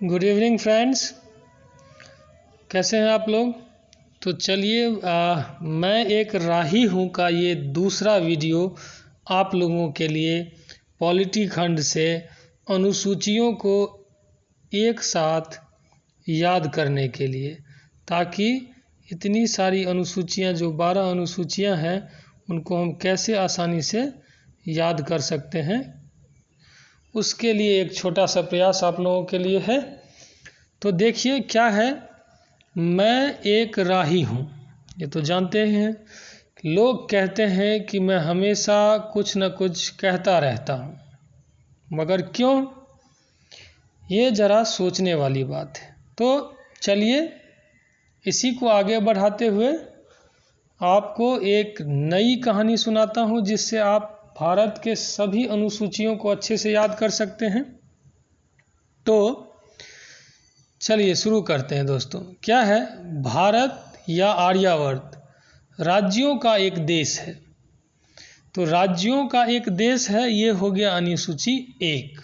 Good evening friends, कैसे हैं आप लोग। तो चलिए मैं एक राही हूँ का ये दूसरा वीडियो आप लोगों के लिए पॉलिटी खंड से अनुसूचियों को एक साथ याद करने के लिए, ताकि इतनी सारी अनुसूचियाँ जो 12 अनुसूचियाँ हैं उनको हम कैसे आसानी से याद कर सकते हैं, उसके लिए एक छोटा सा प्रयास आप लोगों के लिए है। तो देखिए क्या है, मैं एक राही हूँ, ये तो जानते हैं। लोग कहते हैं कि मैं हमेशा कुछ न कुछ कहता रहता हूँ, मगर क्यों, ये ज़रा सोचने वाली बात है। तो चलिए इसी को आगे बढ़ाते हुए आपको एक नई कहानी सुनाता हूँ, जिससे आप भारत के सभी अनुसूचियों को अच्छे से याद कर सकते हैं। तो चलिए शुरू करते हैं दोस्तों। क्या है, भारत या आर्यावर्त राज्यों का एक देश है। तो राज्यों का एक देश है, ये हो गया अनुसूची 1।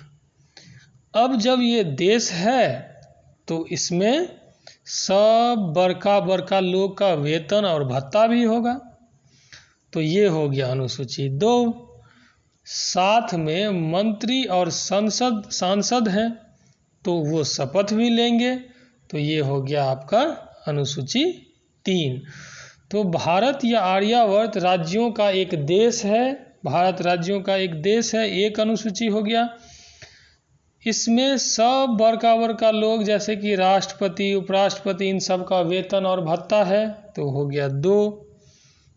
अब जब ये देश है तो इसमें सब बड़का बड़का लोग का वेतन और भत्ता भी होगा। तो ये हो गया अनुसूची 2। साथ में मंत्री और सांसद हैं, तो वो शपथ भी लेंगे। तो ये हो गया आपका अनुसूची 3। तो भारत या आर्यावर्त राज्यों का एक देश है, भारत राज्यों का एक देश है, एक अनुसूची हो गया। इसमें सब बड़का बड़का लोग जैसे कि राष्ट्रपति, उपराष्ट्रपति, इन सब का वेतन और भत्ता है, तो हो गया 2।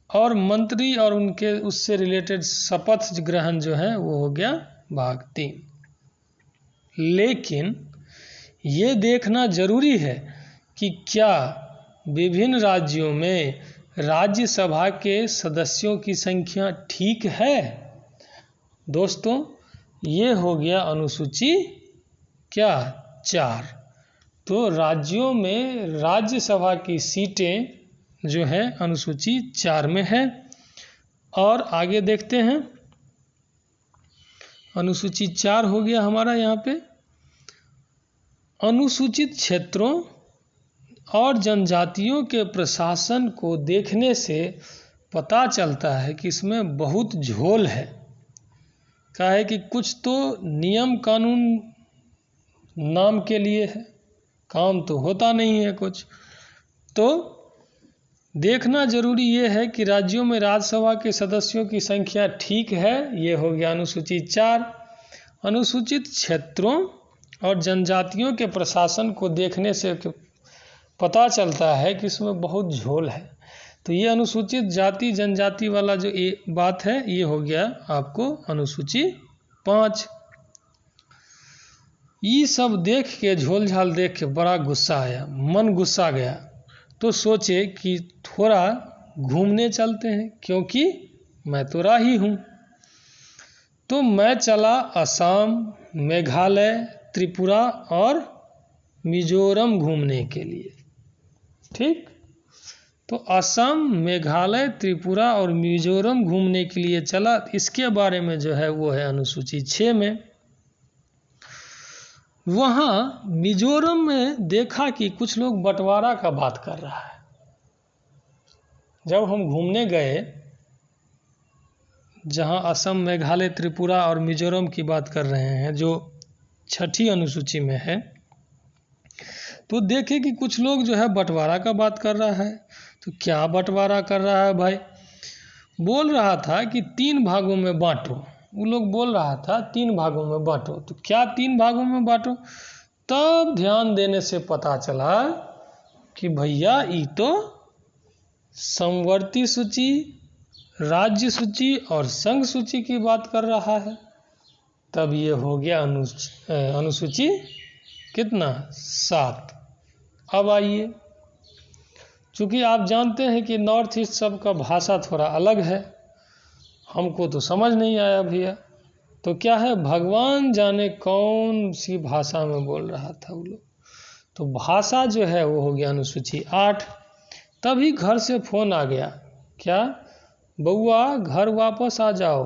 और मंत्री और उनके उससे रिलेटेड शपथ ग्रहण जो है वो हो गया भाग 3। लेकिन ये देखना जरूरी है कि क्या विभिन्न राज्यों में राज्यसभा के सदस्यों की संख्या ठीक है। दोस्तों ये हो गया अनुसूची क्या 4। तो राज्यों में राज्यसभा की सीटें जो है अनुसूची 4 में है। और आगे देखते हैं, अनुसूची 4 हो गया हमारा। यहाँ पे अनुसूचित क्षेत्रों और जनजातियों के प्रशासन को देखने से पता चलता है कि इसमें बहुत झोल है। क्या है कि कुछ तो नियम कानून नाम के लिए है, काम तो होता नहीं है कुछ। तो देखना जरूरी ये है कि राज्यों में राज्यसभा के सदस्यों की संख्या ठीक है, ये हो गया अनुसूची 4। अनुसूचित क्षेत्रों और जनजातियों के प्रशासन को देखने से पता चलता है कि इसमें बहुत झोल है। तो ये अनुसूचित जाति जनजाति वाला जो ये बात है, ये हो गया आपको अनुसूची 5। ये सब देख के, झोल झाल देख के बड़ा गुस्सा आया, मन गुस्सा गया। तो सोचे कि थोड़ा घूमने चलते हैं, क्योंकि मैं तो राही हूँ। तो मैं चला असम, मेघालय, त्रिपुरा और मिजोरम घूमने के लिए। ठीक, तो असम, मेघालय, त्रिपुरा और मिजोरम घूमने के लिए चला। इसके बारे में जो है वो है अनुसूची 6 में। वहाँ मिजोरम में देखा कि कुछ लोग बंटवारा का बात कर रहा है। जब हम घूमने गए जहाँ असम, मेघालय, त्रिपुरा और मिजोरम की बात कर रहे हैं, जो 6ठी अनुसूची में है, तो देखे कि कुछ लोग जो है बंटवारा का बात कर रहा है। तो क्या बंटवारा कर रहा है भाई, बोल रहा था कि 3 भागों में बांटो। वो लोग बोल रहा था 3 भागों में बांटो। तो क्या 3 भागों में बांटो, तब ध्यान देने से पता चला कि भैया ये तो समवर्ती सूची, राज्य सूची और संघ सूची की बात कर रहा है। तब ये हो गया अनुसूची कितना 7। अब आइए, चूँकि आप जानते हैं कि नॉर्थ ईस्ट सब का भाषा थोड़ा अलग है, हमको तो समझ नहीं आया भैया। तो क्या है, भगवान जाने कौन सी भाषा में बोल रहा था वो लोग। तो भाषा जो है वो हो गया अनुसूची 8। तभी घर से फ़ोन आ गया, क्या बउआ घर वापस आ जाओ,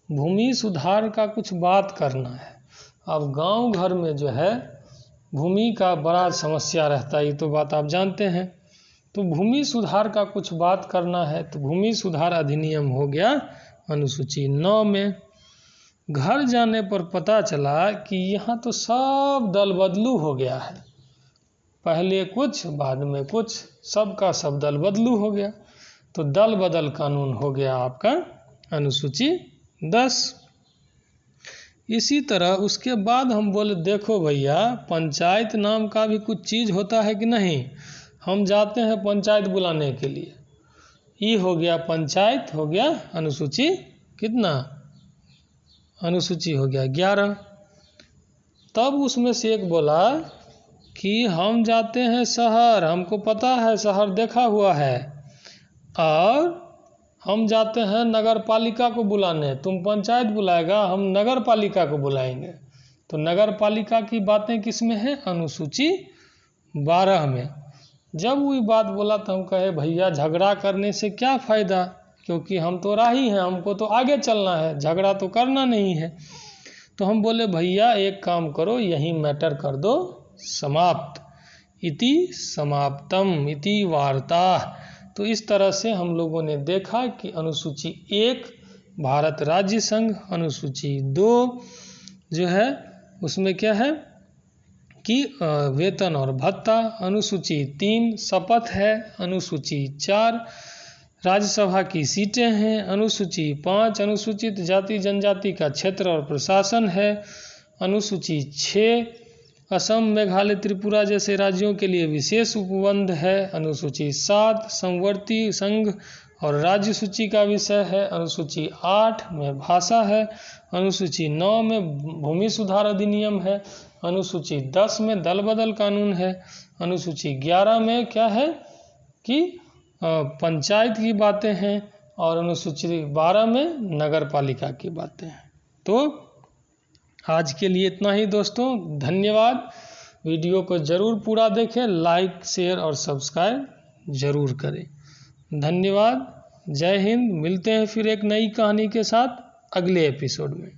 भूमि सुधार का कुछ बात करना है। अब गांव घर में जो है भूमि का बड़ा समस्या रहता है, ये तो बात आप जानते हैं। तो भूमि सुधार का कुछ बात करना है, तो भूमि सुधार अधिनियम हो गया अनुसूची 9 में। घर जाने पर पता चला कि यहाँ तो सब दल बदलू हो गया है, पहले कुछ बाद में कुछ, सबका सब दल बदलू हो गया। तो दल बदल कानून हो गया आपका अनुसूची 10। इसी तरह उसके बाद हम बोले देखो भैया, पंचायत नाम का भी कुछ चीज़ होता है कि नहीं। हम जाते हैं पंचायत बुलाने के लिए, ये हो गया पंचायत, हो गया अनुसूची कितना, अनुसूची हो गया 11। तब उसमें से एक बोला कि हम जाते हैं शहर, हमको पता है शहर देखा हुआ है, और हम जाते हैं नगर पालिका को बुलाने, तुम पंचायत बुलाएगा, हम नगर पालिका को बुलाएंगे। तो नगर पालिका की बातें किस में है, अनुसूची 12 में। जब वो बात बोला तो हम कहे भैया झगड़ा करने से क्या फ़ायदा, क्योंकि हम तो राही हैं, हमको तो आगे चलना है, झगड़ा तो करना नहीं है। तो हम बोले भैया एक काम करो, यही मैटर कर दो समाप्त, इति समाप्तम इति वार्ता। तो इस तरह से हम लोगों ने देखा कि अनुसूची 1 भारत राज्य संघ, अनुसूची 2 जो है उसमें क्या है कि वेतन और भत्ता, अनुसूची 3 शपथ है, अनुसूची 4 राज्यसभा की सीटें हैं, अनुसूची 5 अनुसूचित जाति जनजाति का क्षेत्र और प्रशासन है, अनुसूची 6 असम मेघालय त्रिपुरा जैसे राज्यों के लिए विशेष उपबंध है, अनुसूची 7 समवर्ती संघ और राज्य सूची का विषय है, अनुसूची 8 में भाषा है, अनुसूची 9 में भूमि सुधार अधिनियम है, अनुसूची 10 में दल बदल कानून है, अनुसूची 11 में क्या है कि पंचायत की बातें हैं, और अनुसूची 12 में नगर पालिका की बातें हैं। तो आज के लिए इतना ही दोस्तों, धन्यवाद। वीडियो को ज़रूर पूरा देखें, लाइक शेयर और सब्सक्राइब ज़रूर करें। धन्यवाद, जय हिंद। मिलते हैं फिर एक नई कहानी के साथ अगले एपिसोड में।